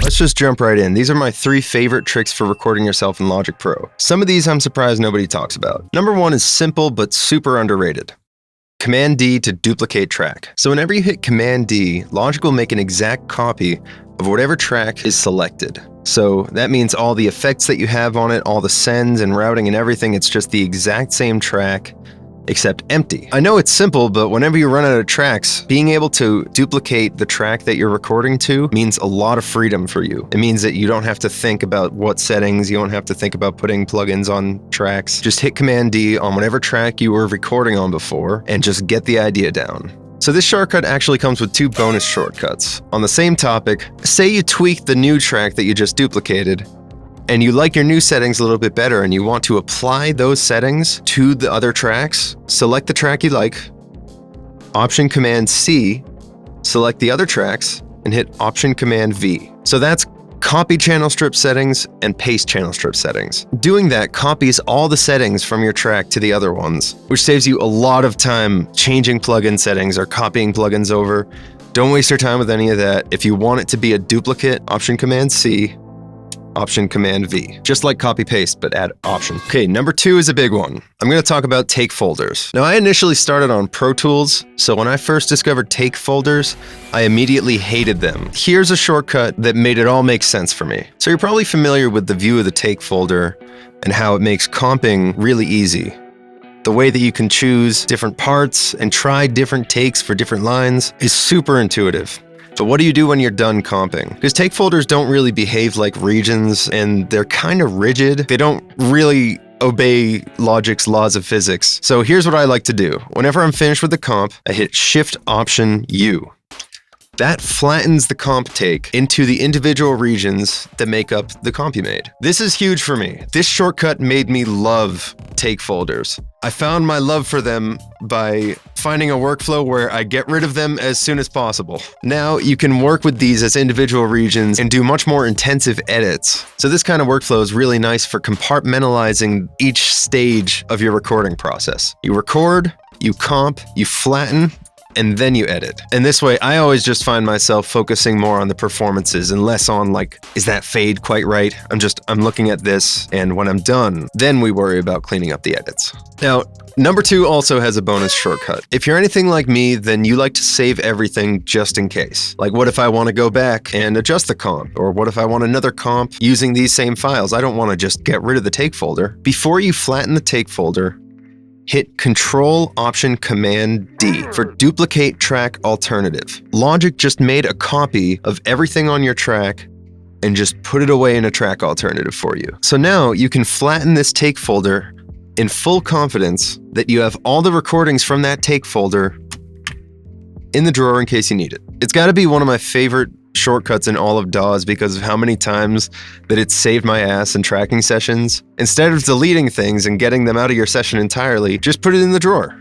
Let's just jump right in. These are my 3 favorite tricks for recording yourself in Logic Pro. Some of these I'm surprised nobody talks about. Number 1 is simple but super underrated. Command D to duplicate track. So whenever you hit Command D, Logic will make an exact copy of whatever track is selected. So that means all the effects that you have on it, all the sends and routing and everything, it's just the exact same track, except empty. I know it's simple, but whenever you run out of tracks, being able to duplicate the track that you're recording to means a lot of freedom for you. It means that you don't have to think about what settings, you don't have to think about putting plugins on tracks. Just hit Command D on whatever track you were recording on before and just get the idea down. So this shortcut actually comes with 2 bonus shortcuts. On the same topic, say you tweak the new track that you just duplicated, and you like your new settings a little bit better and you want to apply those settings to the other tracks, select the track you like, Option Command C, select the other tracks, and hit Option Command V. So that's copy channel strip settings and paste channel strip settings. Doing that copies all the settings from your track to the other ones, which saves you a lot of time changing plugin settings or copying plugins over. Don't waste your time with any of that. If you want it to be a duplicate, Option Command C, Option Command V. Just like copy paste, but add option. Okay, number 2 is a big one. I'm gonna talk about take folders. Now I initially started on Pro Tools, so when I first discovered take folders, I immediately hated them. Here's a shortcut that made it all make sense for me. So you're probably familiar with the view of the take folder and how it makes comping really easy. The way that you can choose different parts and try different takes for different lines is super intuitive. But what do you do when you're done comping? Because take folders don't really behave like regions and they're kind of rigid. They don't really obey Logic's laws of physics. So here's what I like to do. Whenever I'm finished with the comp, I hit Shift Option U. That flattens the comp take into the individual regions that make up the comp you made. This is huge for me. This shortcut made me love take folders. I found my love for them by finding a workflow where I get rid of them as soon as possible. Now you can work with these as individual regions and do much more intensive edits. So this kind of workflow is really nice for compartmentalizing each stage of your recording process. You record, you comp, you flatten, and then you edit. And this way, I always just find myself focusing more on the performances and less on like, is that fade quite right? I'm looking at this, and when I'm done, then we worry about cleaning up the edits. Now, number 2 also has a bonus shortcut. If you're anything like me, then you like to save everything just in case. Like, what if I want to go back and adjust the comp? Or what if I want another comp using these same files? I don't want to just get rid of the take folder. Before you flatten the take folder, hit Control Option Command D for Duplicate Track Alternative. Logic just made a copy of everything on your track and just put it away in a track alternative for you. So now you can flatten this take folder in full confidence that you have all the recordings from that take folder in the drawer in case you need it. It's got to be one of my favorite shortcuts in all of DAWs because of how many times that it's saved my ass in tracking sessions. Instead of deleting things and getting them out of your session entirely, just put it in the drawer.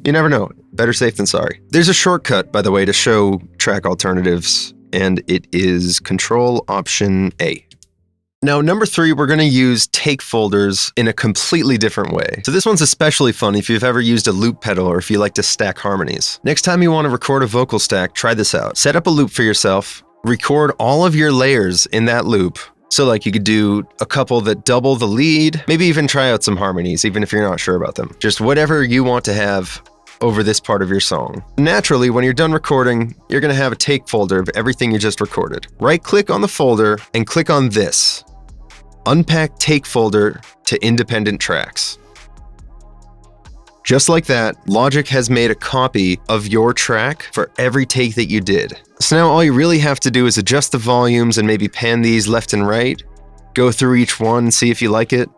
You never know. Better safe than sorry. There's a shortcut, by the way, to show track alternatives, and it is Control Option A. Now, number 3, we're going to use take folders in a completely different way. So this one's especially fun if you've ever used a loop pedal or if you like to stack harmonies. Next time you want to record a vocal stack, try this out. Set up a loop for yourself, record all of your layers in that loop. So like you could do a couple that double the lead, maybe even try out some harmonies, even if you're not sure about them. Just whatever you want to have over this part of your song. Naturally, when you're done recording, you're going to have a take folder of everything you just recorded. Right-click on the folder and click on this. Unpack take folder to independent tracks. Just like that, Logic has made a copy of your track for every take that you did. So now all you really have to do is adjust the volumes and maybe pan these left and right, go through each one, see if you like it,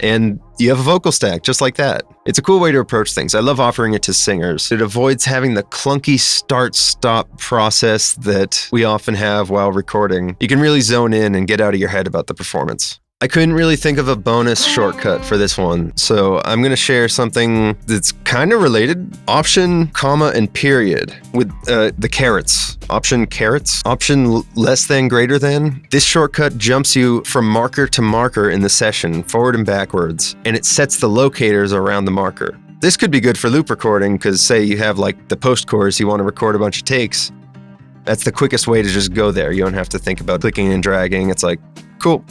and you have a vocal stack just like that. It's a cool way to approach things. I love offering it to singers. It avoids having the clunky start-stop process that we often have while recording. You can really zone in and get out of your head about the performance. I couldn't really think of a bonus shortcut for this one, so I'm going to share something that's kind of related. Option, comma, and period with the carets. Option carets. Option less than, greater than. This shortcut jumps you from marker to marker in the session, forward and backwards, and it sets the locators around the marker. This could be good for loop recording because say you have like the post chorus, you want to record a bunch of takes. That's the quickest way to just go there. You don't have to think about clicking and dragging. It's like, cool,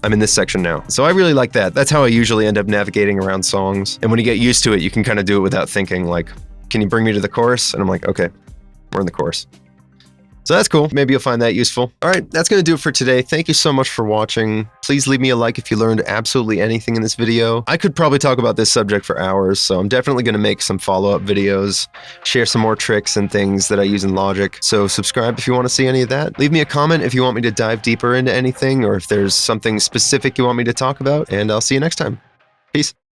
I'm in this section now. So I really like that. That's how I usually end up navigating around songs. And when you get used to it, you can kind of do it without thinking, like, can you bring me to the chorus? And I'm like, okay, we're in the chorus. So that's cool. Maybe you'll find that useful. All right, that's going to do it for today. Thank you so much for watching. Please leave me a like if you learned absolutely anything in this video. I could probably talk about this subject for hours, so I'm definitely going to make some follow-up videos, share some more tricks and things that I use in Logic. So subscribe if you want to see any of that. Leave me a comment if you want me to dive deeper into anything, or if there's something specific you want me to talk about, and I'll see you next time. Peace.